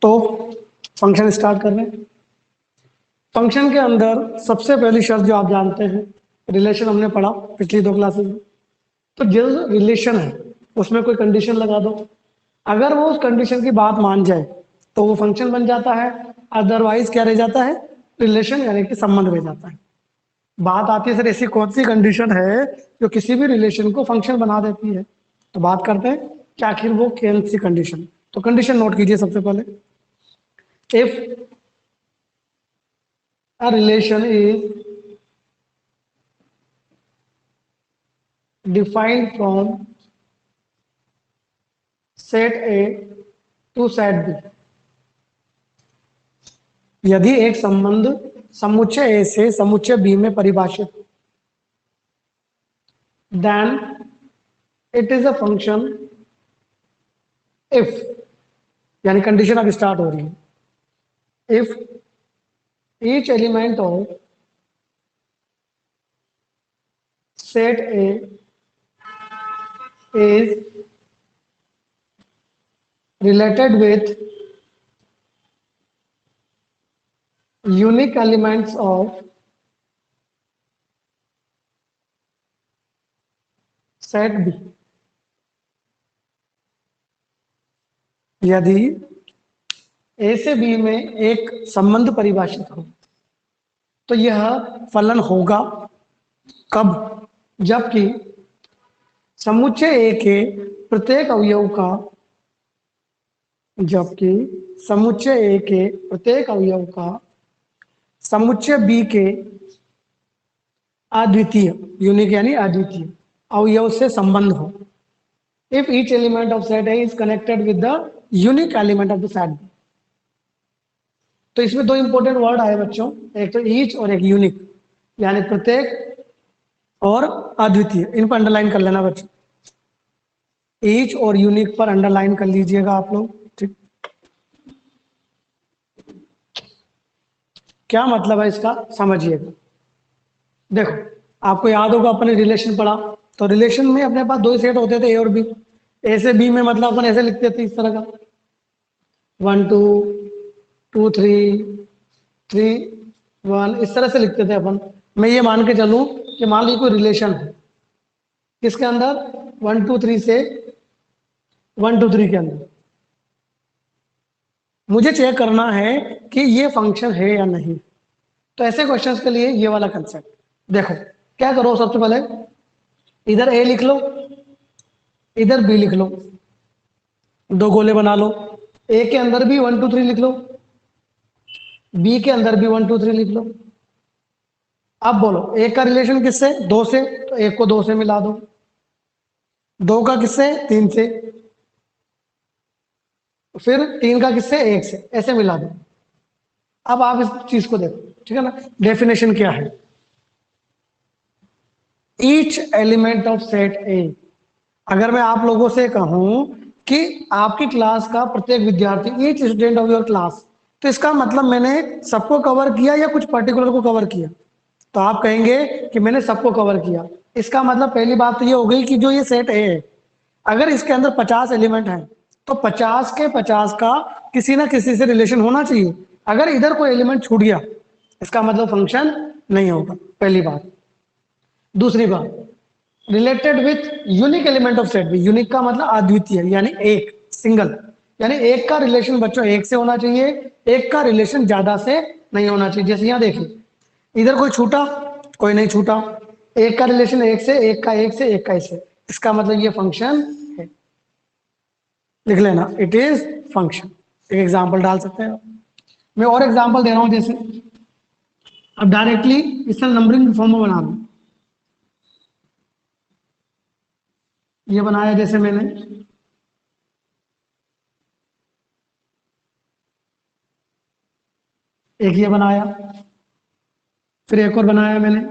तो function start कर रहे हैं। फंक्शन के अंदर सबसे पहली शर्त जो आप जानते हैं, रिलेशन हमने पढ़ा पिछली 2 क्लासेस में। तो जो रिलेशन है उसमें कोई कंडीशन लगा दो, अगर वो उस कंडीशन की बात मान जाए तो वो फंक्शन बन जाता है, अदरवाइज क्या रह जाता है, रिलेशन यानी कि संबंध रह जाता है। बात आती है सर ऐसी कौन सी कंडीशन है जो किसी भी रिलेशन को फंक्शन बना देती है, तो बात करते हैं कि आखिर वो कौन सी कंडीशन। तो कंडीशन नोट कीजिए सबसे पहले, if a relation is defined from set A to set B, यदि एक संबंध समुच्चय A से समुच्चय B में परिभाषित, then it is a function if, यानी कंडीशन अब स्टार्ट हो रही है, if each element of set A is related with unique elements of set B, यदि ए से बी में एक संबंध परिभाषित हो तो यह फलन होगा कब, जबकि समुच्चय ए के प्रत्येक अवयव का, जबकि समुच्चय ए के प्रत्येक अवयव का समुच्चय बी के अद्वितीय, यूनिक यानी अद्वितीय अवयव से संबंध हो। If each element of set A is connected with the unique element of the set B. तो इसमें 2 इंपॉर्टेंट वर्ड आए बच्चों, एक तो ईच और एक यूनिक, यानी प्रत्येक और अद्वितीय। इन पर अंडरलाइन कर लेना बच्चों, ईच और यूनिक पर अंडरलाइन कर लीजिएगा आप लोग, ठीक। क्या मतलब है इसका समझिएगा। देखो आपको याद होगा अपने रिलेशन पढ़ा, तो रिलेशन में अपने पास 2 सेट होते थे, ए और बी। ए से बी में मतलब अपन ऐसे लिखते थे इस तरह का 1 2 2 3 3 1, इस तरह से लिखते थे अपन। मैं ये मान के चलूं कि मान लीजिए कोई रिलेशन है किसके अंदर, 1 2 3 से 1 2 3 के अंदर, मुझे चेक करना है कि ये फंक्शन है या नहीं। तो ऐसे क्वेश्चंस के लिए ये वाला कंसेप्ट देखो, क्या करो सबसे पहले इधर ए लिख लो, इधर बी लिख लो, 2 गोले बना लो। ए के अंदर भी 1 2 3 लिख लो, बी के अंदर भी 1 2 3 लिख लो। अब बोलो एक का रिलेशन किससे, 2 से, तो एक को 2 से मिला दो, 2 का किससे, 3 से, फिर 3 का किससे, 1 से, ऐसे मिला दो। अब आप इस चीज को देखो, ठीक है ना। डेफिनेशन क्या है, ईच एलिमेंट ऑफ सेट ए। अगर मैं आप लोगों से कहूं कि आपकी क्लास का प्रत्येक विद्यार्थी, each student of your class, तो इसका मतलब मैंने सबको कवर किया या कुछ पर्टिकुलर को कवर किया। तो आप कहेंगे कि मैंने सबको कवर किया। इसका मतलब पहली बात तो ये हो गई कि जो ये सेट है, अगर इसके अंदर 50 एलिमेंट हैं तो 50 के 50 का किसी ना किसी से रिलेशन होना चाहिए। अगर इधर कोई एलिमेंट छूट गया इसका मतलब फंक्शन नहीं होगा, पहली बात। दूसरी बात, related with unique element of set B. Unique का मतलब अद्वितीय, यानी एक, सिंगल, यानी एक का रिलेशन बच्चों एक से होना चाहिए, एक का रिलेशन ज्यादा से नहीं होना चाहिए। जैसे यहां देखिए, इधर कोई छूटा, कोई नहीं छूटा, एक का रिलेशन एक से, एक का एक से, एक का एक से, इसका मतलब ये फंक्शन है। लिख लेना, इट इज फंक्शन। एक एग्जाम्पल डाल सकते हैं, मैं और एग्जाम्पल दे रहा हूं। जैसे अब डायरेक्टली इसका नंबरिंग फॉर्म में बना दो, ये बनाया जैसे मैंने, एक ये बनाया, फिर एक और बनाया मैंने,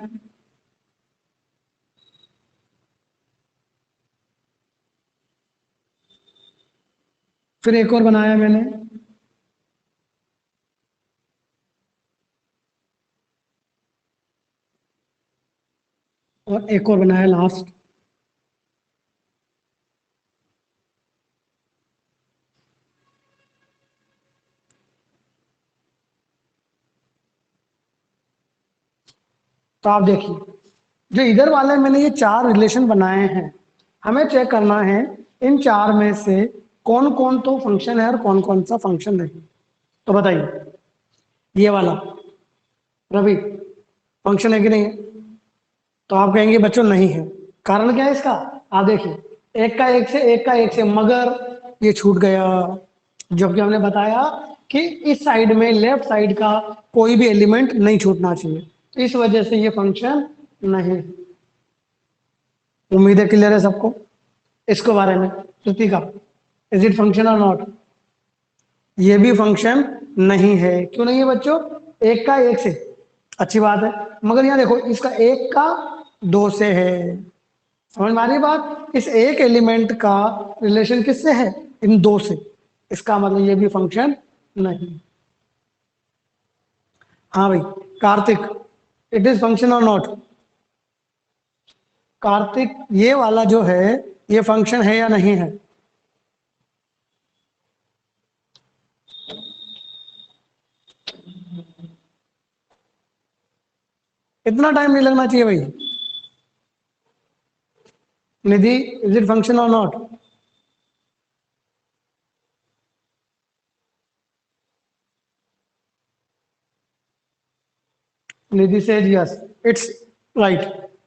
फिर एक और बनाया मैंने, और एक और बनाया लास्ट। तो आप देखिए, जो इधर वाले मैंने ये चार रिलेशन बनाए हैं, हमें चेक करना है इन चार में से कौन कौन तो फंक्शन है और कौन कौन सा फंक्शन नहीं। तो बताइए, ये वाला रवि फंक्शन है कि नहीं है? तो आप कहेंगे बच्चों नहीं है। कारण क्या है इसका? आप देखिए, एक का एक से, एक का एक से, मगर ये छूट गया। जबकि हमने बताया कि इस साइड में, लेफ्ट साइड का कोई भी एलिमेंट नहीं छूटना चाहिए, तो इस वजह से ये फंक्शन नहीं। उम्मीद है क्लियर है सबको इसके बारे में। श्रुति का, इज इट फंक्शन और नॉट? ये भी फंक्शन नहीं है। क्यों नहीं है बच्चों? एक का एक से, अच्छी बात है, मगर यहाँ देखो इसका एक का दो से है। समझ में आ रही है बात? इस एक एलिमेंट का रिलेशन किससे है? इन दो से। इसका मतलब ये भी फंक्शन नहीं। हाँ भाई कार्तिक, इट इज फंक्शन और नॉट? कार्तिक, ये वाला जो है ये फंक्शन है या नहीं है? इतना टाइम नहीं लगना चाहिए भाई। निधि, इज इट फंक्शन और नॉट? निधि से यस, इट्स राइट।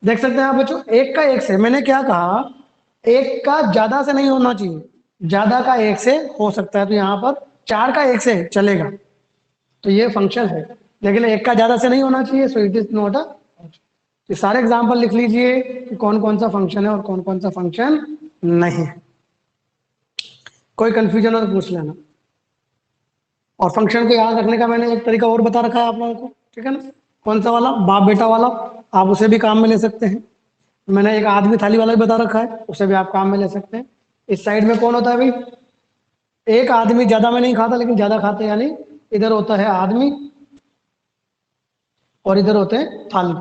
देख सकते हैं आप बच्चों, एक का एक से, मैंने क्या कहा, एक का ज्यादा से नहीं होना चाहिए, ज्यादा का एक से हो सकता है, तो यहाँ पर चार का एक से चलेगा, तो ये फंक्शन है। लेकिन एक का ज्यादा से नहीं होना चाहिए, so it is not a. ये सारे एग्जाम्पल लिख लीजिए कि कौन कौन सा फंक्शन है और कौन कौन सा फंक्शन नहीं है। कोई कंफ्यूजन हो तो पूछ लेना। और फंक्शन को याद रखने का मैंने एक तरीका और बता रखा है आप लोगों को, ठीक है ना? कौन सा वाला? बाप बेटा वाला। आप उसे भी काम में ले सकते हैं। मैंने एक आदमी थाली वाला भी बता रखा है, उसे भी आप काम में ले सकते हैं। इस साइड में कौन होता है भाई? एक आदमी, ज्यादा में नहीं खाता लेकिन ज्यादा खाते हैं, यानी इधर होता है आदमी और इधर होते हैं थाली।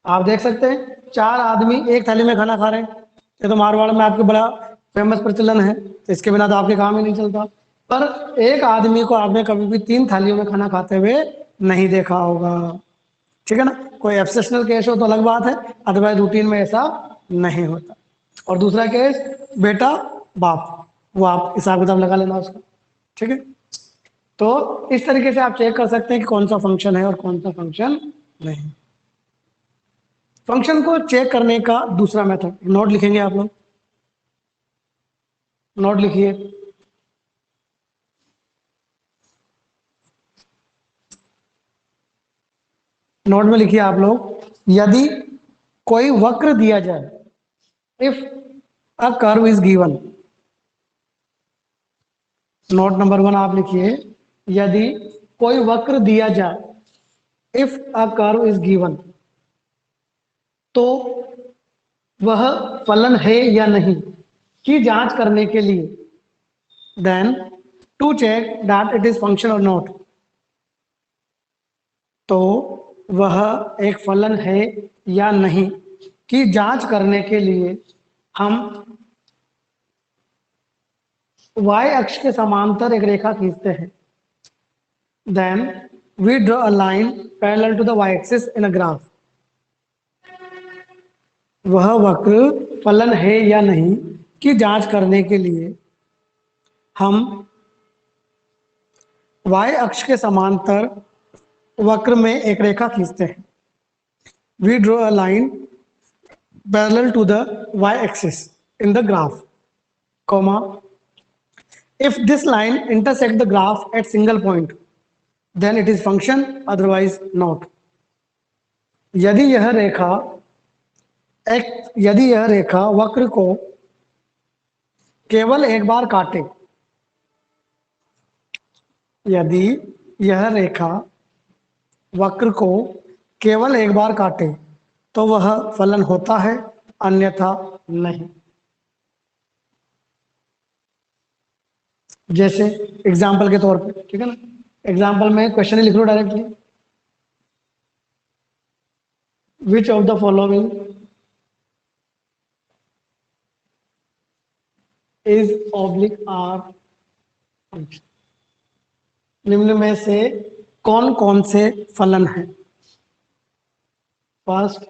आप देख सकते हैं चार आदमी एक थाली में खाना खा रहे हैं। ये तो मारवाड़ में आपके बड़ा फेमस प्रचलन है, तो इसके बिना तो आपके काम ही नहीं चलता। पर एक आदमी को आपने कभी भी तीन थालियों में खाना खाते हुए नहीं देखा होगा, ठीक है ना? कोई एक्सेप्शनल केस हो तो अलग बात है, अदरवाइज रूटीन में ऐसा नहीं होता। और दूसरा केस, बेटा बाप, वो आप हिसाब किताब लगा लेना उसका, ठीक है? तो इस तरीके से आप चेक कर सकते हैं कि कौन सा फंक्शन है और कौन सा फंक्शन नहीं। फंक्शन को चेक करने का दूसरा मेथड, नोट लिखेंगे आप लोग, नोट लिखिए। नोट में लिखिए आप लोग, यदि कोई वक्र दिया जाए, if a curve is given. Note number one आप लिखिए, यदि कोई वक्र दिया जाए, if a curve is given, तो वह फलन है या नहीं की जांच करने के लिए, then to check that it is function और नॉट, तो वह एक फलन है या नहीं की जांच करने के लिए हम y अक्ष के समांतर एक रेखा खींचते हैं। Then we draw a line parallel to the y axis in a graph. वह वक्र फलन है या नहीं की जांच करने के लिए हम y अक्ष के समांतर वक्र में एक रेखा खींचते हैं। We draw a line parallel to the y axis in the graph, comma, if this line intersect the graph at single point, then it is function, otherwise not। यदि यह रेखा यदि यह रेखा वक्र को केवल एक बार काटे, यदि यह रेखा वक्र को केवल एक बार काटे तो वह फलन होता है, अन्यथा नहीं। जैसे एग्जाम्पल के तौर पे, ठीक है ना? एग्जाम्पल में क्वेश्चन लिख लो directly, which of the following is oblique are function. निम्न में से कौन कौन से फलन हैं? First,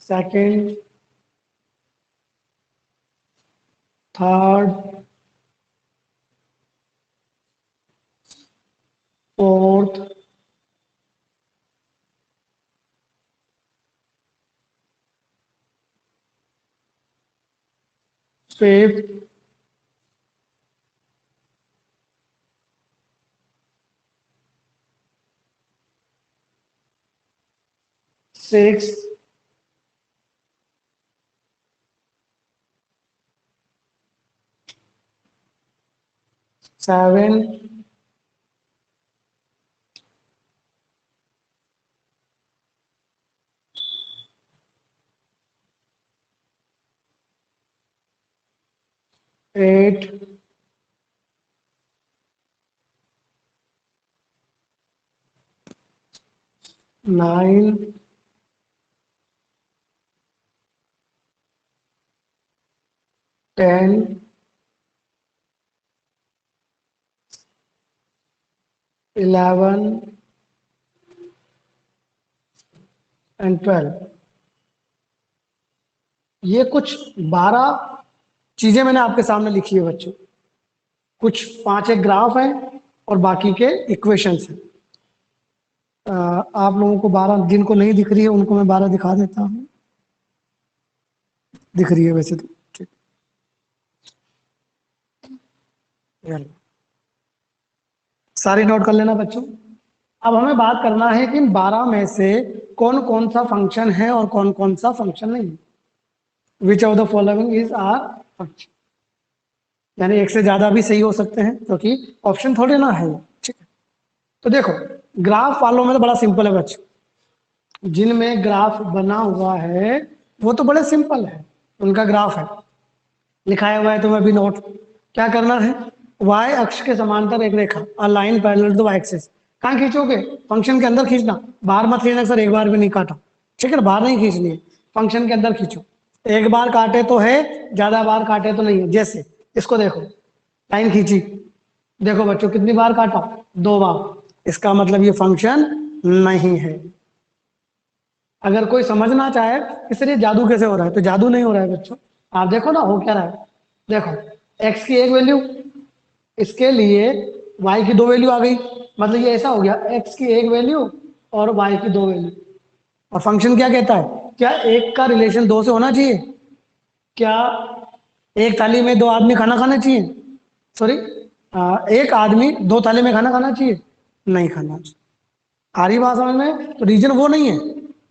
second, third, fourth, fifth, six, seven, 8, 9, 10, 11 and 12। ये कुछ 12 चीजें मैंने आपके सामने लिखी है बच्चों। कुछ 5 एक ग्राफ है और बाकी के इक्वेशंस हैं। आप लोगों को 12 जिनको नहीं दिख रही है उनको मैं 12 दिखा देता हूँ। दिख रही है वैसे तो, ठीक। सारी नोट कर लेना बच्चों। अब हमें बात करना है कि इन 12 में से कौन कौन सा फंक्शन है और कौन कौन सा फंक्शन नहीं है। Which of the following is are function, यानी एक से ज्यादा भी सही हो सकते हैं क्योंकि ऑप्शन थोड़े ना है, ठीक है। तो देखो, ग्राफ वालों में तो बड़ा सिंपल है बच्चों। जिनमें ग्राफ बना हुआ है वो तो बड़े सिंपल है, उनका ग्राफ है, लिखाया हुआ है तुम्हें भी नोट। क्या करना है, y अक्ष के समांतर एक रेखा, a line parallel to y axis. कहाँ खींचोगे, फंक्शन के अंदर खींचना, बाहर मत खींचना सर, एक बार भी नहीं काटा, ठीक है ना, बाहर नहीं खींचनी है, फंक्शन के अंदर खींचो। एक बार काटे तो है, ज्यादा बार काटे तो नहीं है। जैसे इसको देखो, लाइन खींची, देखो बच्चों कितनी बार काटा, 2 बार, इसका मतलब ये फंक्शन नहीं है। अगर कोई समझना चाहे कि सर ये जादू कैसे हो रहा है, तो जादू नहीं हो रहा है बच्चों। आप देखो ना हो क्या रहा है, देखो x की एक वैल्यू, इसके लिए y की 2 वैल्यू आ गई, मतलब ये ऐसा हो गया x की एक वैल्यू और y की 2 वैल्यू। और फंक्शन क्या कहता है, क्या एक का रिलेशन 2 से होना चाहिए, क्या एक थाली में 2 आदमी खाना खाना चाहिए, सॉरी, एक आदमी 2 थाली में खाना खाना चाहिए, नहीं खाना चाहिए। आ रही बात समझ में, तो रीजन वो नहीं है,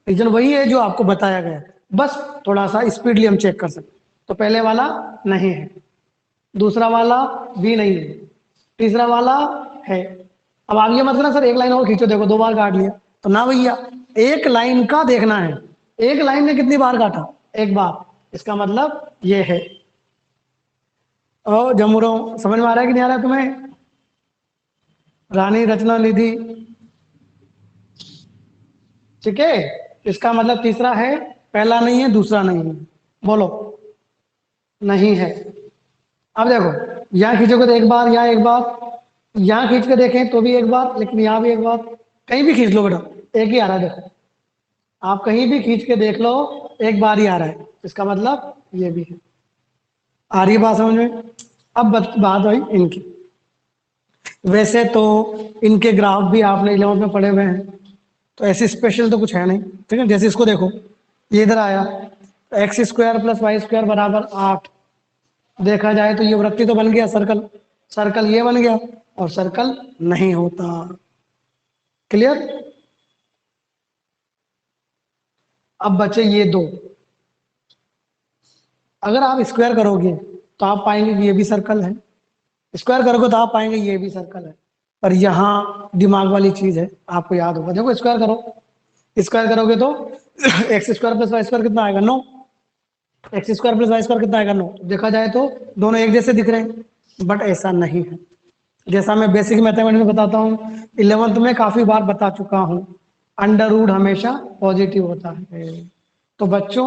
रीजन वही है जो आपको बताया गया है, बस थोड़ा सा स्पीडली हम चेक कर सकते। तो पहले वाला नहीं है, दूसरा वाला भी नहीं है, तीसरा वाला है। अब आप ये मत करना सर एक लाइन और खींचो, देखो 2 बार काट लिया, तो ना भैया, एक लाइन का देखना है, एक लाइन ने कितनी बार काटा, एक बार, इसका मतलब ये है। ओ जमुरो, समझ में आ रहा है कि नहीं आ रहा है तुम्हें, रानी रचना निधि, ठीक है। इसका मतलब तीसरा है, पहला नहीं है, दूसरा नहीं है, बोलो, नहीं है। अब देखो यहाँ खींचोगे तो एक बार, यहाँ एक बार, यहाँ खींच के देखें तो भी एक बार, लेकिन यहाँ भी एक बार, कहीं भी खींच लो बेटा एक ही आ रहा है। देखो आप कहीं भी खींच के देख लो, एक बार ही आ रहा है, इसका मतलब ये भी है। आ रही है बात समझ में। अब बात आई इनकी, वैसे तो इनके ग्राफ भी आपने 11th में पढ़े हुए हैं, तो ऐसे स्पेशल तो कुछ है नहीं, ठीक है। जैसे इसको देखो, ये इधर आया, x square plus y square बराबर 8, देखा जाए तो ये वृत्ति तो बन गया, सर्कल, सर्कल ये बन गया, और सर्कल नहीं होता। क्लियर। अब बचे ये 2, अगर आप स्क्वायर करोगे तो आप पाएंगे कि ये भी सर्कल है, स्क्वायर करोगे तो आप पाएंगे ये भी सर्कल है। पर यहाँ दिमाग वाली चीज है, आपको याद होगा, देखो स्क्वायर करो, स्क्वायर करोगे तो x square plus y square कितना आएगा, 9, x square plus y square कितना आएगा, 9। देखा जाए तो दोनों एक जैसे दिख रहे हैं, बट ऐसा नहीं है। जैसा मैं बेसिक मैथमेटिक्स में बताता हूँ, 11th में काफी बार बता चुका हूँ, अंडर रूट हमेशा पॉजिटिव होता है। तो बच्चों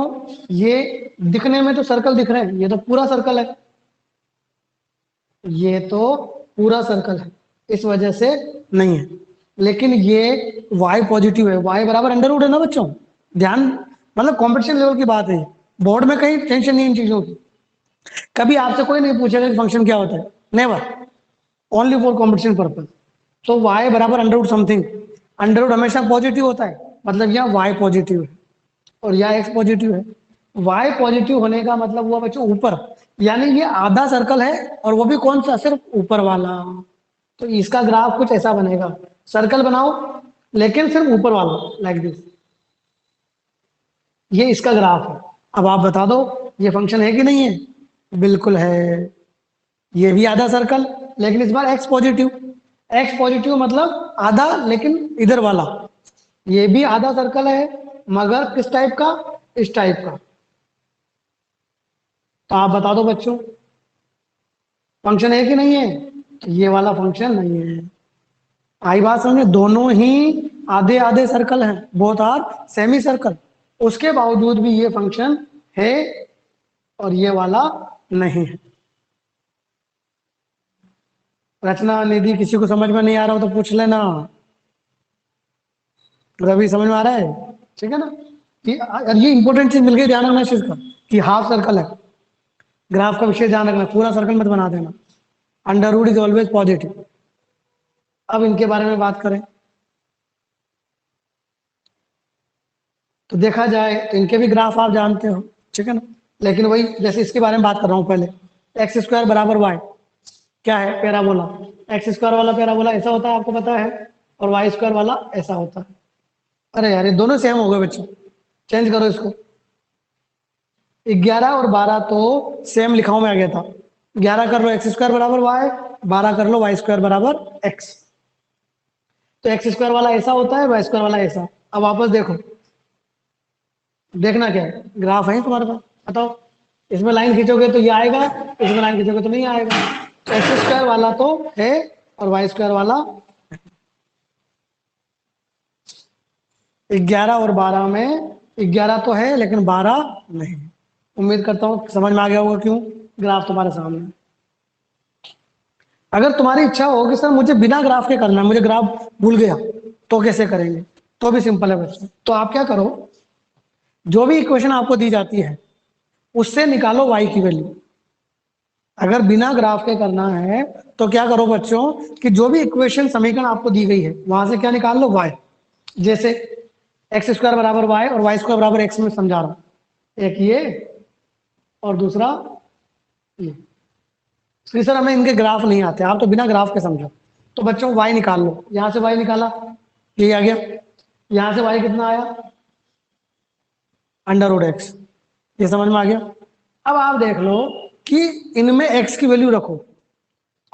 ये दिखने में तो सर्कल दिख रहे हैं, ये तो पूरा सर्कल है, ये तो पूरा सर्कल है, इस वजह से नहीं है। लेकिन ये y पॉजिटिव है, y बराबर अंडर रूट है ना बच्चों, ध्यान, मतलब कॉम्पिटिशन लेवल की बात है, बोर्ड में कहीं टेंशन नहीं इन चीजों की। कभी आपसे कोई नहीं पूछेगा कि फंक्शन क्या होता है, never, only for competition purpose. तो y बराबर under root something, under root हमेशा पॉजिटिव होता है, मतलब यहाँ y पॉजिटिव है और यहाँ x पॉजिटिव है। y पॉजिटिव होने का मतलब हुआ बच्चों ऊपर, यानी ये आधा सर्कल है और वो भी कौन सा, सिर्फ ऊपर वाला। तो इसका ग्राफ कुछ ऐसा बनेगा, सर्कल बनाओ लेकिन सिर्फ ऊपर वाला, लाइक दिस, ये इसका ग्राफ है। अब आप बता दो ये फंक्शन है कि नहीं है, बिल्कुल है। ये भी आधा सर्कल, लेकिन इस बार एक्स पॉजिटिव मतलब आधा लेकिन इधर वाला। ये भी आधा सर्कल है मगर किस टाइप का, इस टाइप का। तो आप बता दो बच्चों फंक्शन है कि नहीं है, तो ये वाला फंक्शन नहीं है। आई बात समझे, दोनों ही आधे आधे सर्कल हैं, बोथ आर सेमी सर्कल, उसके बावजूद भी ये फंक्शन है और ये वाला नहीं है। रचना निधि किसी को समझ में नहीं आ रहा हो तो पूछ लेना। रवि समझ में आ रहा है, ठीक है ना, कि और ये इंपॉर्टेंट चीज मिल गई, ध्यान रखना इस चीज का, कि हाफ सर्कल है, ग्राफ का विषय ध्यान रखना, पूरा सर्कल मत बना देना। Under root is always positive. अब इनके बारे में बात करें तो देखा जाए तो इनके भी ग्राफ आप जानते हो, ठीक है ना, लेकिन वही जैसे इसके बारे में बात कर रहा हूं पहले, एक्स स्क्वायर बराबर वाई क्या है, पैराबोला। एक्स स्क्वायर वाला पैराबोला ऐसा होता है आपको पता है, और वाई स्क्वायर वाला ऐसा होता है। अरे यार ये दोनों सेम हो गए बच्चों, चेंज करो इसको। 11 और 12 तो सेम लिखाओ में आ गया था, 11 कर लो एक्स स्क्वायर बराबर वाई, 12 कर लो वाई स्क्वायर बराबर एक्स। तो एक्स स्क्वायर वाला ऐसा होता है, वाई स्क्वायर वाला ऐसा। अब वापस देखो, देखना क्या है, ग्राफ है तुम्हारे पास, बताओ इसमें लाइन खींचोगे तो ये आएगा, इसमें लाइन खींचोगे तो नहीं आएगा। तो एक्स स्क्वायर वाला तो है और वाई स्क्वायर वाला 11 और 12 में 11 तो है लेकिन 12 नहीं। उम्मीद करता हूँ समझ में आ गया होगा क्यों, ग्राफ तुम्हारे सामने है। अगर तुम्हारी इच्छा हो कि सर मुझे बिना ग्राफ के करना है, मुझे ग्राफ भूल गया, तो कैसे करेंगे, तो भी सिंपल है बच्चों। तो आप क्या करो, जो भी इक्वेशन आपको दी जाती है उससे निकालो y की वैल्यू। अगर बिना ग्राफ के करना है तो क्या करो बच्चों, कि जो भी इक्वेशन समीकरण आपको दी गई है वहां से क्या निकाल लो, y। जैसे एक्स स्क्वायर बराबर वाई और वाई स्क्वायर बराबर एक्स में समझा रहा हूं, एक ये और दूसरा ये। श्री सर हमें इनके ग्राफ नहीं आते, आप तो बिना ग्राफ के समझो। तो बच्चों y निकाल लो, यहां से y निकाला, ये आ गया, यहां से y कितना आया, अंडर रूट एक्स, ये समझ में आ गया। अब आप देख लो कि इनमें x की वैल्यू रखो,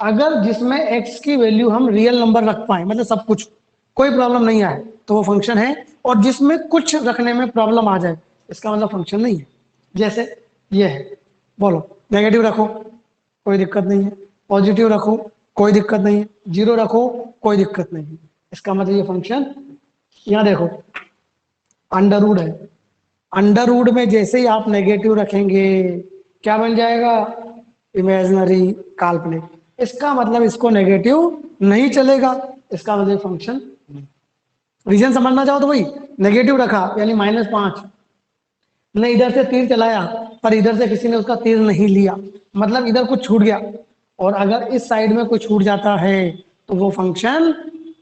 अगर जिसमें x की वैल्यू हम रियल नंबर रख पाए, मतलब सब कुछ, कोई प्रॉब्लम नहीं आए, तो वो फंक्शन है। और जिसमें कुछ रखने में प्रॉब्लम आ जाए इसका मतलब फंक्शन नहीं है। जैसे ये है, बोलो नेगेटिव रखो कोई दिक्कत नहीं है, पॉजिटिव रखो कोई दिक्कत नहीं है, जीरो रखो कोई दिक्कत नहीं है, इसका मतलब ये फंक्शन। यहाँ देखो अंडर रूट है, अंडर रूट में जैसे ही आप नेगेटिव रखेंगे क्या बन जाएगा, इमेजिनरी, काल्पनिक। इसका मतलब इसको नेगेटिव नहीं चलेगा, इसका मतलब फंक्शन। रीजन समझना चाहो तो वही, नेगेटिव रखा यानी -5, ने इधर से तीर चलाया पर इधर से किसी ने उसका तीर नहीं लिया, मतलब इधर कुछ छूट गया, और अगर इस साइड में कुछ छूट जाता है तो वो फंक्शन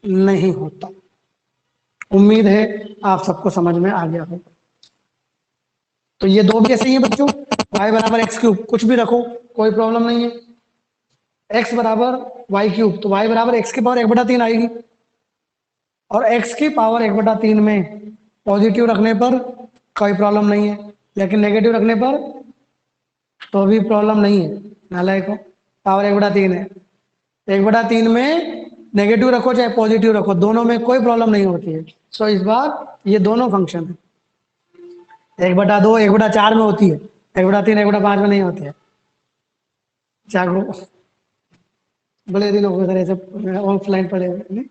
नहीं होता। उम्मीद है आप सबको समझ में आ गया होगा। तो ये दो भी ऐसे ही है बच्चों, y बराबर एक्स क्यूब, कुछ भी रखो कोई प्रॉब्लम नहीं है, x बराबर वाई क्यूब, तो y बराबर x की पावर 1/3 आएगी, और x की पावर 1/3 में पॉजिटिव रखने पर कोई प्रॉब्लम नहीं है, लेकिन नेगेटिव रखने पर तो भी प्रॉब्लम नहीं है। नालायक को, पावर 1/3 है, 1/3 में नेगेटिव रखो चाहे पॉजिटिव रखो, दोनों में कोई प्रॉब्लम नहीं होती है। सो इस बार ये दोनों फंक्शन है, 1/2 1/4 में होती है, 1/3 1/5 में नहीं होती है। जागो, बड़े दिन हो गए सर ऐसे ऑफलाइन पढ़े हुए,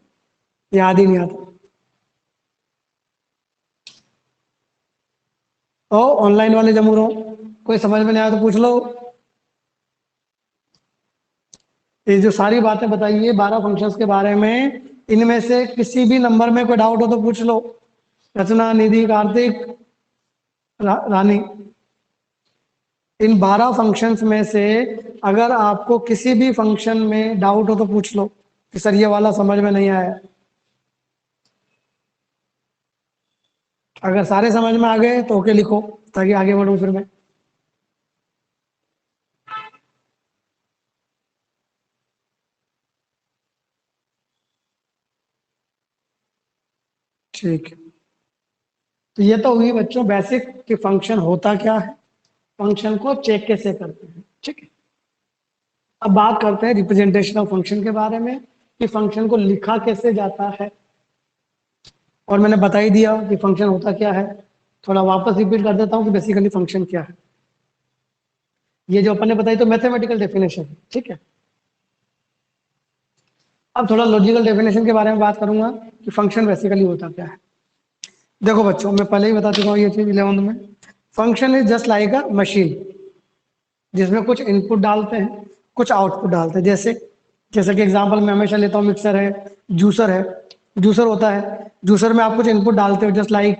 याद ही नहीं आता। ओ ऑनलाइन वाले जमूर हो, कोई समझ में नहीं आया तो पूछ लो। ये जो सारी बातें बताई है 12 फंक्शंस के बारे में, इनमें से किसी भी नंबर में कोई डाउट हो तो पूछ लो। रचना, निधि, कार्तिक, रानी, इन 12 फंक्शंस में से अगर आपको किसी भी फंक्शन में डाउट हो तो पूछ लो कि सर ये वाला समझ में नहीं आया। अगर सारे समझ में आ गए तो ओके लिखो, ताकि आगे बढ़ूं फिर मैं। ठीक है, तो ये तो हुई बच्चों बेसिक कि फंक्शन होता क्या है, फंक्शन को चेक कैसे करते हैं। ठीक है, अब बात करते हैं रिप्रेजेंटेशन ऑफ फंक्शन के बारे में, कि फंक्शन को लिखा कैसे जाता है। और मैंने बता ही दिया कि फंक्शन होता क्या है। थोड़ा वापस रिपीट कर देता हूँ कि बेसिकली फंक्शन क्या है। ये जो अपन ने बताई तो मैथमेटिकल डेफिनेशन है। ठीक है, अब थोड़ा लॉजिकल डेफिनेशन के बारे में बात करूंगा कि फंक्शन बेसिकली होता क्या है। देखो बच्चों, मैं पहले ही बता चुका हूँ ये चीज 11th में। Function is just like a machine, जिसमें कुछ इनपुट डालते हैं, कुछ आउटपुट डालते हैं। जैसे जैसे कि एग्जांपल मैं हमेशा लेता हूँ, मिक्सर है, जूसर है। जूसर होता है, जूसर में आप कुछ इनपुट डालते हो, जस्ट लाइक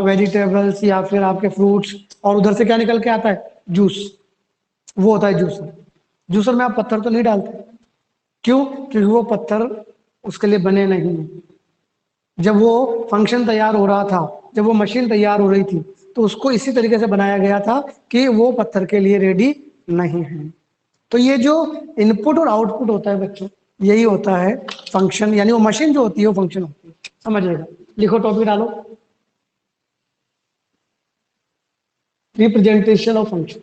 वेजिटेबल्स या फिर आपके फ्रूट्स, और उधर से क्या निकल के आता है, जूस। वो होता है जूसर। जूसर में आप पत्थर तो नहीं डालते। क्यों? क्योंकि वो पत्थर उसके लिए बने नहीं हैं। जब वो फंक्शन तैयार हो रहा था, जब वो मशीन तैयार हो रही थी, तो उसको इसी तरीके से बनाया गया था कि वो पत्थर के लिए रेडी नहीं है। तो ये जो इनपुट और आउटपुट होता है बच्चों, यही होता है फंक्शन, यानी वो मशीन जो होती है वो फंक्शन होती है। समझिएगा, लिखो, टॉपिक डालो, representation of function.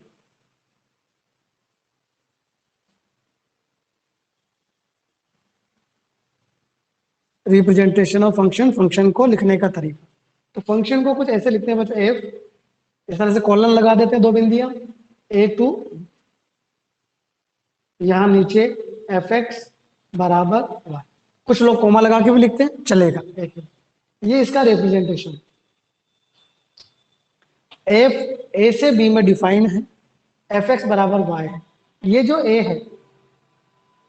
Representation of function, function को लिखने का तरीका। तो फंक्शन को कुछ ऐसे लिखते हैं बच्चों, एफ, इस तरह से कॉलन लगा देते हैं, दो बिंदियां, ए टू, यहां नीचे एफ एक्स बराबर वाई। कुछ लोग कोमा लगा के भी लिखते हैं, चलेगा। एक ये इसका रिप्रेजेंटेशन। एफ ए से बी में डिफाइन है, एफ एक्स बराबर वाई है। ये जो ए है,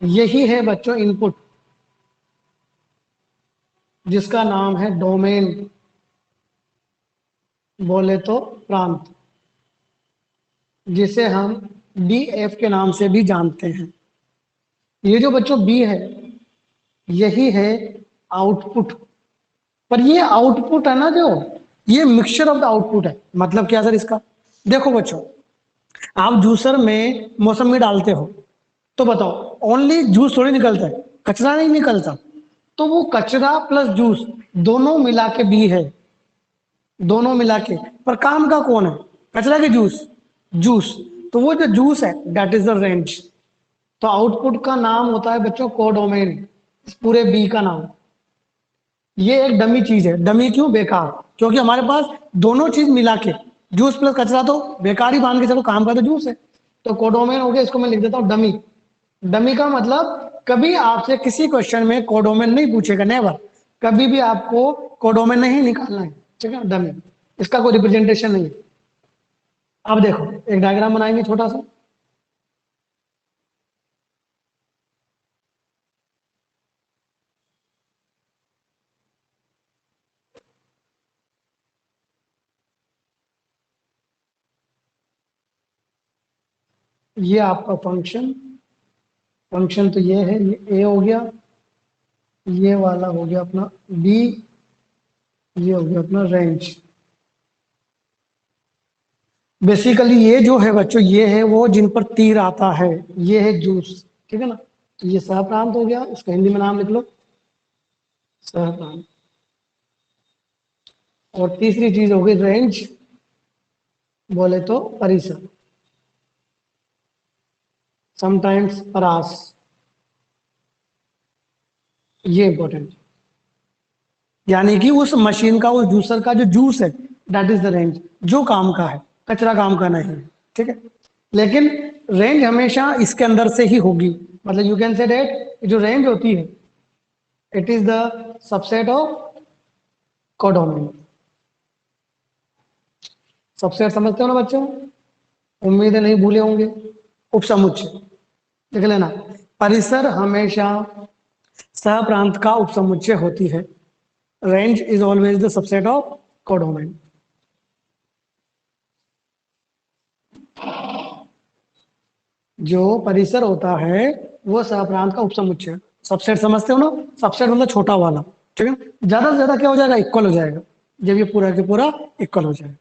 यही है बच्चों इनपुट, जिसका नाम है डोमेन, बोले तो प्रांत, जिसे हम डी एफ के नाम से भी जानते हैं। ये जो बच्चों बी है, यही है आउटपुट। पर ये आउटपुट है ना, जो ये मिक्सचर ऑफ द आउटपुट है। मतलब क्या सर इसका? देखो बच्चों, आप जूसर में मौसमी डालते हो, तो बताओ ओनली जूस थोड़ी निकलता है, कचरा नहीं निकलता। तो वो कचरा प्लस जूस दोनों मिला के बी है, दोनों मिला के। पर काम का कौन है, कचरा के जूस? जूस। तो वो जो जूस है, दैट इज द रेंज। तो आउटपुट का नाम होता है बच्चों कोडोमेन, इस पूरे बी का नाम। ये एक डमी चीज है। डमी क्यों? बेकार। क्योंकि हमारे पास दोनों चीज मिला के, जूस प्लस कचरा, तो बेकार ही मान के चलो, काम का तो जूस है। तो कोडोमेन हो गया, इसको मैं लिख देता हूँ डमी। डमी का मतलब कभी आपसे किसी क्वेश्चन में कोडोमेन नहीं पूछेगा, नेवर। कभी भी आपको कोडोमेन नहीं निकालना है। ठीक है, डमी, इसका कोई रिप्रेजेंटेशन नहीं है। अब देखो, एक डायग्राम बनाएंगे छोटा सा। ये आपका फंक्शन, फंक्शन तो ये है, ये ए हो गया, ये वाला हो गया अपना बी, ये हो गया अपना रेंज। बेसिकली ये जो है बच्चों, ये है वो जिन पर तीर आता है, ये है जूस। ठीक है ना? तो ये सहप्रांत हो गया, इसका हिंदी में नाम लिख लो, सहप्रांत। और तीसरी चीज हो गई रेंज, बोले तो परिसर, समटाइम्स परास। ये इंपॉर्टेंट, यानी कि उस मशीन का, उस जूसर का जो जूस है, दैट इज द रेंज, जो काम का है, कचरा काम का नहीं है। ठीक है, लेकिन रेंज हमेशा इसके अंदर से ही होगी। मतलब यू कैन से डेट, जो रेंज होती है, it is the subset of codomain. Subset समझते हो ना बच्चों? उम्मीद है नहीं भूले होंगे। उपसमुच्चय लिख लेना। परिसर हमेशा सह प्रांत का उपसमुच्चय होती है। Range is always the subset of codomain. जो परिसर होता है वो सह प्रांत का उपसमुच्चय। सबसेट समझते हो ना, सबसेट मतलब छोटा वाला, ठीक है। ज्यादा से ज्यादा क्या हो जाएगा, इक्वल हो जाएगा, जब ये पूरा के पूरा इक्वल हो जाएगा।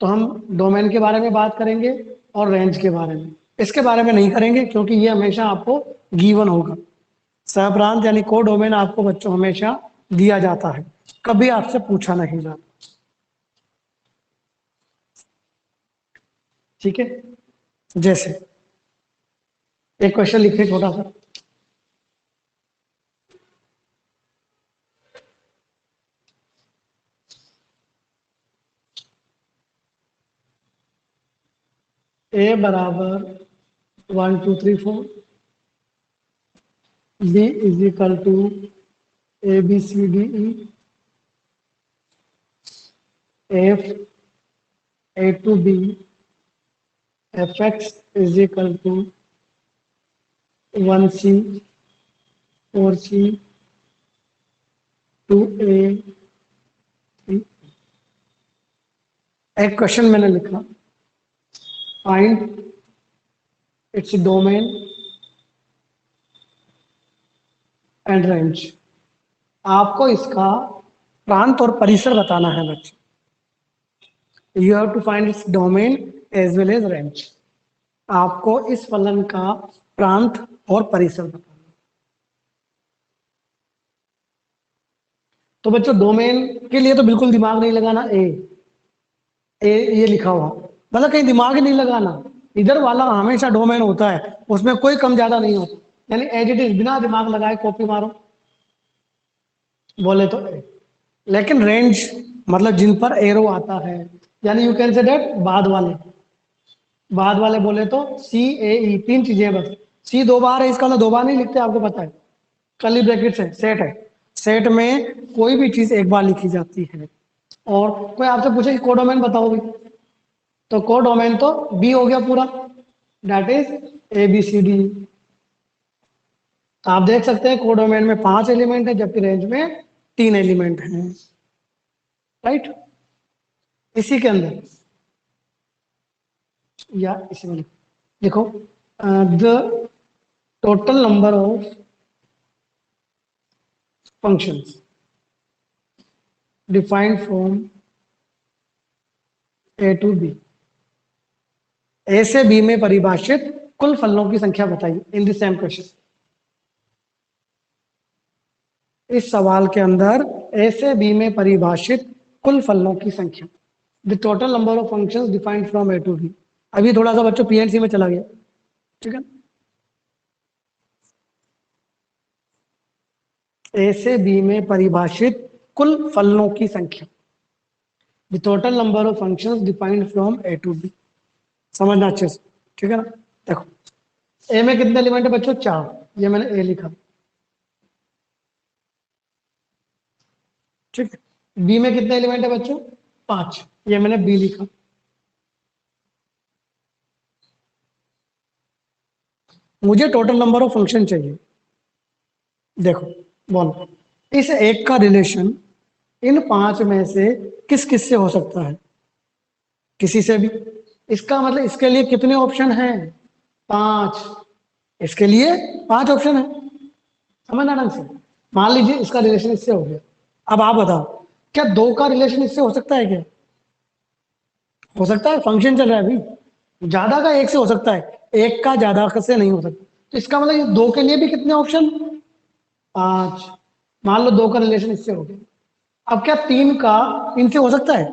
तो हम डोमेन के बारे में बात करेंगे और रेंज के बारे में, इसके बारे में नहीं करेंगे क्योंकि ये हमेशा आपको गिवन होगा। सहप्रांत यानी को डोमेन आपको बच्चों हमेशा दिया जाता है, कभी आपसे पूछा नहीं जाता, ठीक है। जैसे एक क्वेश्चन लिखिए छोटा सा। ए बराबर 1 2 3 4, B is equal to A B C D E, f A to B, f x is equal to 1C 4C 2A। एक क्वेश्चन मैंने लिखा, find its domain and range. आपको इसका प्रांत और परिसर बताना है बच्चे। You have to find its domain as well as range. आपको इस फलन का प्रांत और परिसर बताना। तो बच्चों डोमेन के लिए तो बिल्कुल दिमाग नहीं लगाना। ए ये लिखा हुआ मतलब कहीं दिमाग ही नहीं लगाना, इधर वाला हमेशा डोमेन होता है, उसमें कोई कम ज्यादा नहीं होता, यानी एज इट इज बिना दिमाग लगाए कॉपी मारो बोले तो ए। लेकिन रेंज मतलब जिन पर एरो आता है, यानी यू कैन से दैट बाद वाले बोले तो सी ए ई, तीन चीजें बस। सी दो बार है, इसका मतलब दो बार नहीं लिखते, आपको पता है। कर्ली ब्रैकेट है, सेट है, सेट में कोई भी चीज एक बार लिखी जाती है। और कोई आपसे पूछे कि कोडोमेन बताओ भी, तो कोडोमेन तो बी हो गया पूरा, that is A B C D. आप देख सकते हैं कोडोमेन में 5 एलिमेंट है जबकि रेंज में 3 एलिमेंट हैं, राइट। इसी के अंदर या इसी में देखो, the total number of functions defined from A to B. A से बी में परिभाषित कुल फलनों की संख्या बताइए इन द सेम क्वेश्चन। इस सवाल के अंदर ए से बी में परिभाषित कुल फलनों की संख्या, the total number of functions defined from A to B. अभी थोड़ा सा बच्चों पीएनसी में चला गया, ठीक है। ए से बी में परिभाषित कुल फलनों की संख्या, the total number of functions defined from A to B. समझना अच्छे से, ठीक है ना। देखो ए में कितने एलिमेंट है बच्चों, 4, ये मैंने ए लिखा, ठीक है। बी में कितने एलिमेंट है बच्चों, 5, ये मैंने बी लिखा। मुझे टोटल नंबर ऑफ फंक्शन चाहिए। देखो बोलो, इस एक का रिलेशन इन 5 में से किस किस से हो सकता है, किसी से भी। इसका मतलब इसके लिए कितने ऑप्शन हैं, 5। इसके लिए 5 ऑप्शन है, समझना ढंग से। मान लीजिए इसका रिलेशन इससे हो गया, अब आप बताओ क्या 2 का रिलेशन इससे हो सकता है, क्या हो सकता है, फंक्शन चल रहा है अभी। ज्यादा का एक से हो सकता है, एक का ज्यादा से नहीं हो सकता। तो इसका मतलब ये 2 के लिए भी कितने ऑप्शन, 5। मान लो 2 का रिलेशन इससे हो गया, अब क्या 3 का इनसे हो सकता है,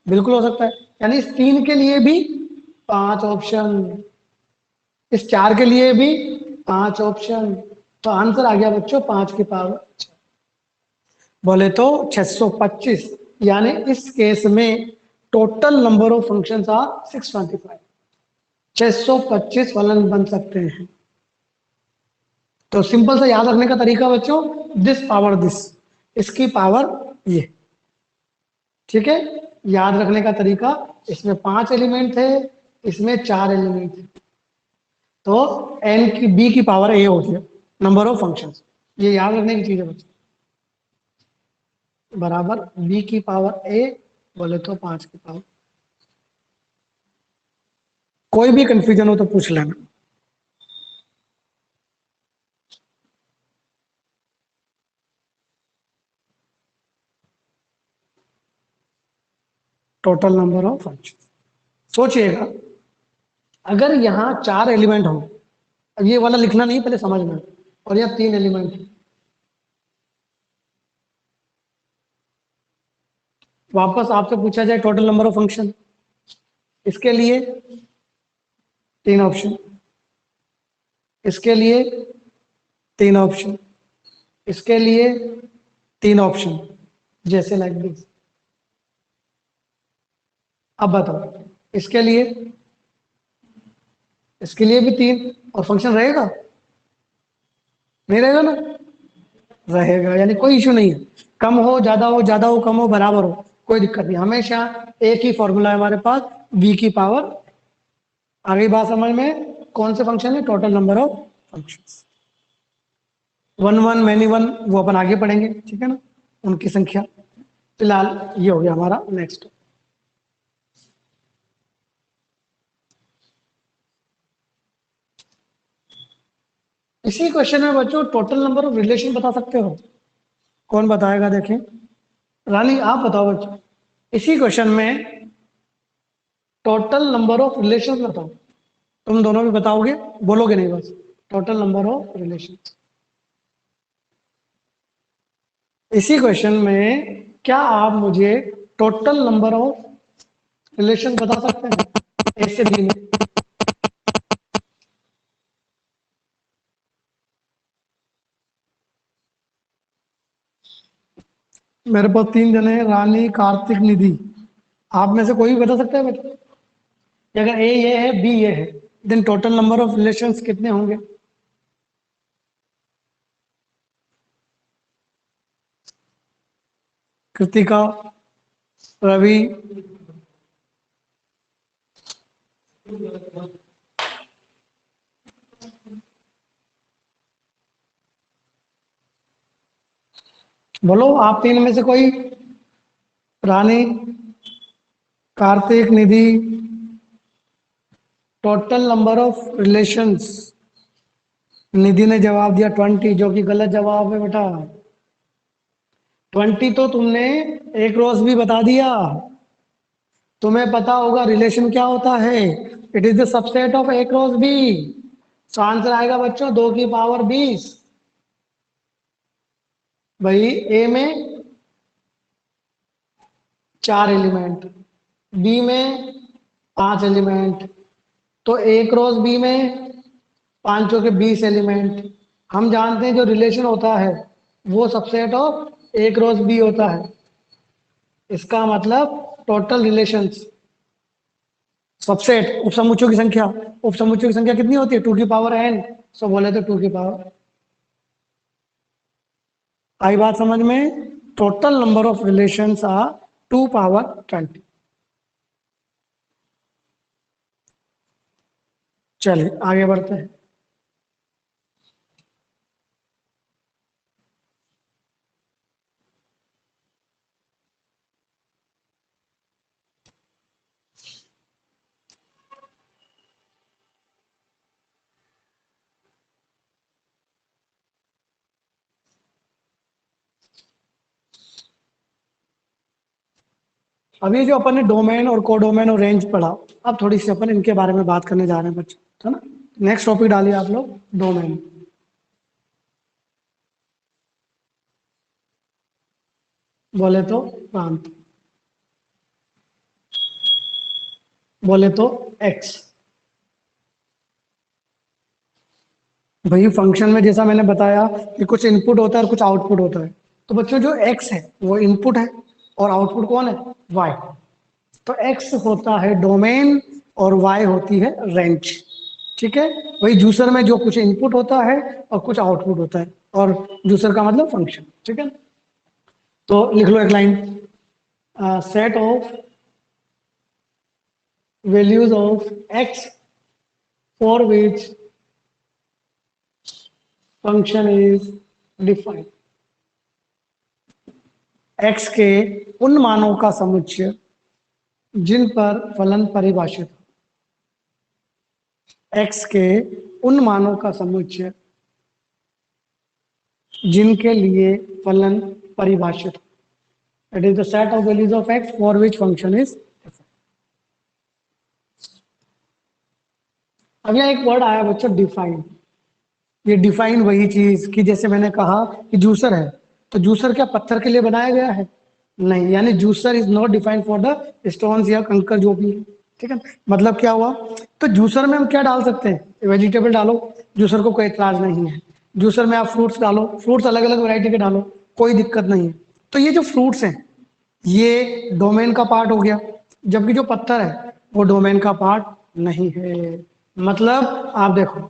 बिल्कुल हो सकता है। यानी इस 3 के लिए भी 5 ऑप्शन, इस 4 के लिए भी 5 ऑप्शन। तो आंसर आ गया बच्चों 5 की पावर, बोले तो 625। यानी इस केस में total number of functions are 625, 625 फलन बन सकते हैं। तो सिंपल सा याद रखने का तरीका बच्चों, दिस पावर दिस, इसकी पावर ये, ठीक है। याद रखने का तरीका, इसमें 5 एलिमेंट थे, इसमें 4 एलिमेंट थे, तो एन की बी की पावर ए हो गया, नंबर ऑफ फंक्शंस, ये याद रखने की चीज है बच्चों, बराबर बी की पावर ए, बोले तो 5 की पावर। कोई भी कंफ्यूजन हो तो पूछ लेना। टोटल नंबर ऑफ फंक्शन, सोचिएगा, अगर यहाँ 4 एलिमेंट हो, अब ये वाला लिखना नहीं, पहले समझना, और यहाँ 3 एलिमेंट, वापस आपसे पूछा जाए टोटल नंबर ऑफ फंक्शन, इसके लिए 3 ऑप्शन, इसके लिए 3 ऑप्शन, इसके लिए 3 ऑप्शन, जैसे लाइक दिस। अब बताओ, इसके लिए, इसके लिए भी 3, और फंक्शन रहेगा, नहीं रहेगा ना, रहेगा, यानी कोई इशू नहीं है, कम हो ज्यादा हो, ज्यादा हो कम हो बराबर हो, कोई दिक्कत नहीं, हमेशा एक ही फॉर्मूला है हमारे पास, v की पावर। आ गई बात समझ में? कौन से फंक्शन है? Total number of function. One one many one वो अपन आगे पढ़ेंगे, ठीक है ना, उनकी संख्या। फिलहाल ये हो गया हमारा नेक्स्ट। इसी क्वेश्चन में बच्चों टोटल नंबर ऑफ रिलेशन बता सकते हो? कौन बताएगा देखें? रानी आप बताओ बच्चों, इसी क्वेश्चन में टोटल नंबर ऑफ रिलेशन बताओ। तुम दोनों भी बताओगे, बोलोगे नहीं बस, टोटल नंबर ऑफ रिलेशन। इसी क्वेश्चन में क्या आप मुझे टोटल नंबर ऑफ रिलेशन बता सकते हैं ए से बी में? मेरे पास 3 जने हैं, रानी, कार्तिक, निधि। आप में से कोई भी बता सकता है बेटा? कि अगर ए ये है, बी ये है, then total number of relations कितने होंगे? कृतिका, रवि, बोलो आप 3 में से कोई। रानी, कार्तिक, निधि, टोटल नंबर ऑफ रिलेशंस। निधि ने जवाब दिया 20, जो कि गलत जवाब है बेटा। 20 तो तुमने एक रोज भी बता दिया। तुम्हें पता होगा रिलेशन क्या होता है, it is the subset of A cross B. तो आंसर आएगा बच्चों 2 की पावर 20। भाई ए में 4 एलिमेंट, बी में 5 एलिमेंट, तो ए क्रॉस बी में 5 के 20 एलिमेंट। हम जानते हैं जो रिलेशन होता है वो subset of A cross B होता है। इसका मतलब टोटल रिलेशंस, सबसेट, उपसमुच्चयों की संख्या। उपसमुच्चयों की संख्या कितनी होती है? 2 की पावर n। सो बोले तो 2 की पावर। आई बात समझ में? Total number of relations are 2 power 20। चलिए आगे बढ़ते हैं। अभी जो अपन ने डोमेन और कोडोमेन और रेंज पढ़ा, अब थोड़ी सी अपन इनके बारे में बात करने जा रहे हैं बच्चों, है ना। नेक्स्ट टॉपिक डालिए आप लोग, डोमेन। बोले तो प्रांत, बोले तो एक्स। भाई फंक्शन में जैसा मैंने बताया कि कुछ इनपुट होता है और कुछ आउटपुट होता है, तो बच्चों जो एक्स है वो इनपुट है, और आउटपुट कौन है? वाई। तो एक्स होता है डोमेन और वाई होती है रेंज, ठीक है। वही जूसर में जो कुछ इनपुट होता है और कुछ आउटपुट होता है, और जूसर का मतलब फंक्शन, ठीक है। तो लिख लो एक line, set of values of x for which function is defined. x के उन मानों का समुच्चय जिन पर फलन परिभाषित हो। x के उन मानों का समुच्चय जिनके लिए फलन परिभाषित हो। It is the set of values of x for which function is. अब यहाँ एक वर्ड आया बच्चों, डिफाइन। ये डिफाइन वही चीज कि जैसे मैंने कहा कि जूसर है, तो जूसर क्या पत्थर के लिए बनाया गया है? नहीं, यानी juicer is not defined for the stones या कंकर जो भी है। ठीक है, मतलब क्या हुआ? तो जूसर में हम क्या डाल सकते हैं? वेजिटेबल डालो, जूसर को कोई एतराज नहीं है। जूसर में आप फ्रूट्स डालो, फ्रूट्स अलग अलग वैरायटी के डालो, कोई दिक्कत नहीं है। तो ये जो फ्रूट्स हैं ये डोमेन का पार्ट हो गया, जबकि जो पत्थर है वो डोमेन का पार्ट नहीं है। मतलब आप देखो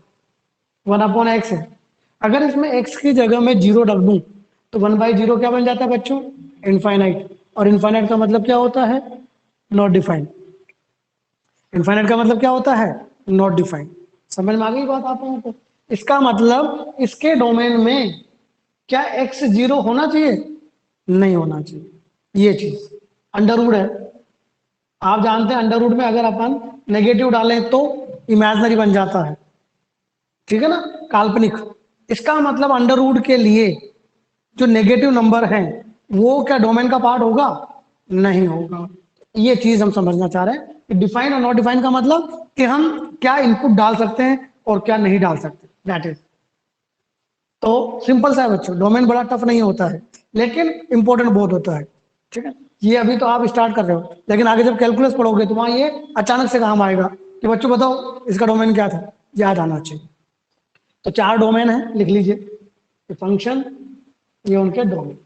1/x है, अगर इसमें x की जगह में 0 रख दूं तो 1/0 क्या बन जाता है बच्चों? इनफाइनाइट। और इनफाइनाइट का मतलब क्या होता है? Not defined. इनफाइनाइट का मतलब क्या होता है? Not defined. समझ में आ गई बात आप लोगों को? इसका मतलब इसके डोमेन में क्या x 0 होना चाहिए? नहीं होना चाहिए। ये चीज अंडर रूट है। आप जानते हैं अंडर रूट में अगर अपन नेगेटिव डालें तो इमेजिनरी बन जाता है, ठीक है ना, काल्पनिक। इसका मतलब अंडर रूट के लिए जो नेगेटिव नंबर है वो क्या डोमेन का पार्ट होगा? नहीं होगा। ये चीज हम समझना चाह रहे हैं कि डिफाइन और नॉट डिफाइन का मतलब कि हम क्या इनपुट डाल सकते हैं और क्या नहीं डाल सकते, दैट इज। तो सिंपल सा है बच्चों, डोमेन बड़ा टफ नहीं होता है लेकिन इंपॉर्टेंट बहुत होता है। ठीक है, ये अभी तो आप स्टार्ट कर रहे हो, लेकिन आगे जब कैलकुलस पढ़ोगे तो वहां ये अचानक से काम आएगा कि बच्चों बताओ इसका डोमेन क्या था, याद आना चाहिए। तो 4 डोमेन है, लिख लीजिए। फंक्शन, ये उनके domain.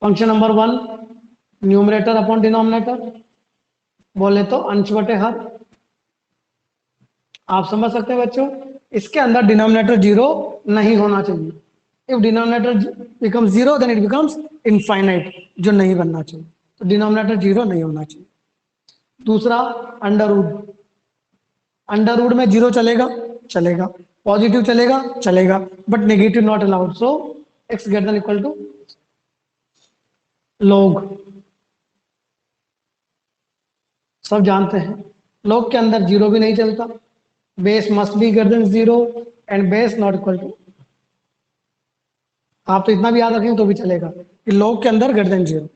Function number 1 numerator upon denominator, बोले तो अंश बटे हर। आप समझ सकते हैं बच्चों, इसके अंदर डिनोमिनेटर 0 नहीं होना चाहिए। If denominator becomes 0 then it becomes infinite, जो नहीं बनना चाहिए। तो डिनोमिनेटर 0 नहीं होना चाहिए। दूसरा अंडर रूट, अंडर रूट में 0 चलेगा, चलेगा। पॉजिटिव चलेगा, चलेगा, but negative not allowed. So x greater than equal to log। सब जानते हैं log के अंदर 0 भी नहीं चलता। Base must be greater than 0 and base not equal to. आप तो इतना भी याद रखेंगे तो भी चलेगा कि log के अंदर greater than 0।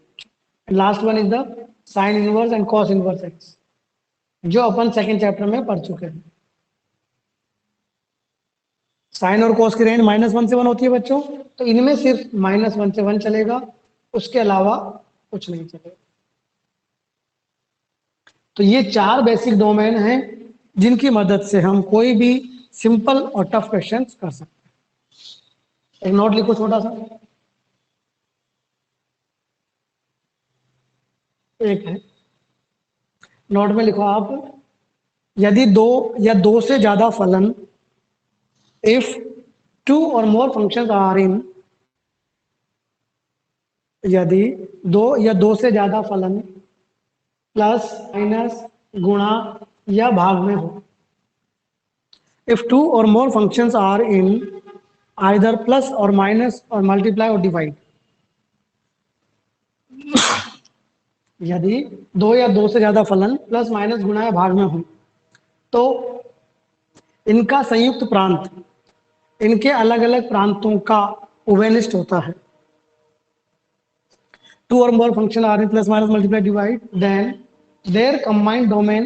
Last one is the sine inverse and cos inverse x, जो अपन सेकंड चैप्टर में पढ़ चुके हैं। साइन और कॉस की रेंज -1 से 1 होती है बच्चों, तो इनमें सिर्फ -1 से 1 चलेगा, उसके अलावा कुछ नहीं चलेगा। तो ये 4 बेसिक डोमेन हैं जिनकी मदद से हम कोई भी सिंपल और टफ क्वेश्चन कर सकते हैं। एक नोट लिखो छोटा सा, एक है नोट में लिखो आप, यदि 2 या 2 से ज्यादा फलन, इफ 2 और मोर फंक्शंस आर इन, यदि 2 या 2 से ज्यादा फलन प्लस माइनस गुणा या भाग में हो। इफ 2 और more functions are in either plus और माइनस और मल्टीप्लाई और डिवाइड, यदि 2 या 2 से ज्यादा फलन प्लस माइनस गुणा या भाग में हो तो इनका संयुक्त प्रांत इनके अलग अलग प्रांतों का उभयनिष्ठ होता है। 2 or more function are in plus minus multiply divide, then their combined domain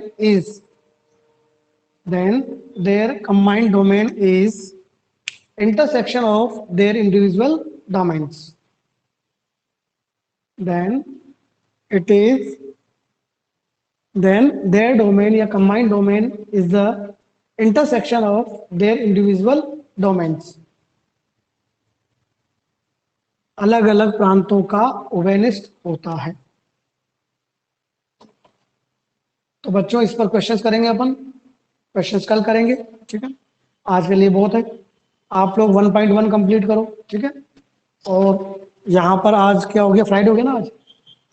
is intersection of their individual domains. Then their domain या combined domain is the intersection of their individual domains. अलग अलग प्रांतों का उभयनिष्ठ होता है। तो बच्चों इस पर क्वेश्चंस करेंगे अपन, क्वेश्चंस कल करेंगे। ठीक है, आज के लिए बहुत है। आप लोग 1.1 कंप्लीट करो। ठीक है, और यहाँ पर आज क्या हो गया, फ्राइडे हो गया ना,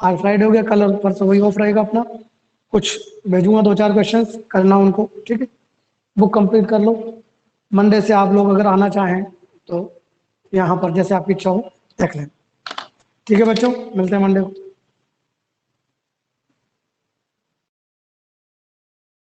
आज फ्राइडे हो गया, कल और परसों वही ऑफ रहेगा अपना। कुछ भेजूंगा 2-4 क्वेश्चंस, करना उनको। ठीक है, बुक कंप्लीट कर लो। मंडे से आप लोग अगर आना चाहें तो यहाँ पर जैसे आपकी इच्छा हो देख लें। ठीक है बच्चों, मिलते हैं मंडे को।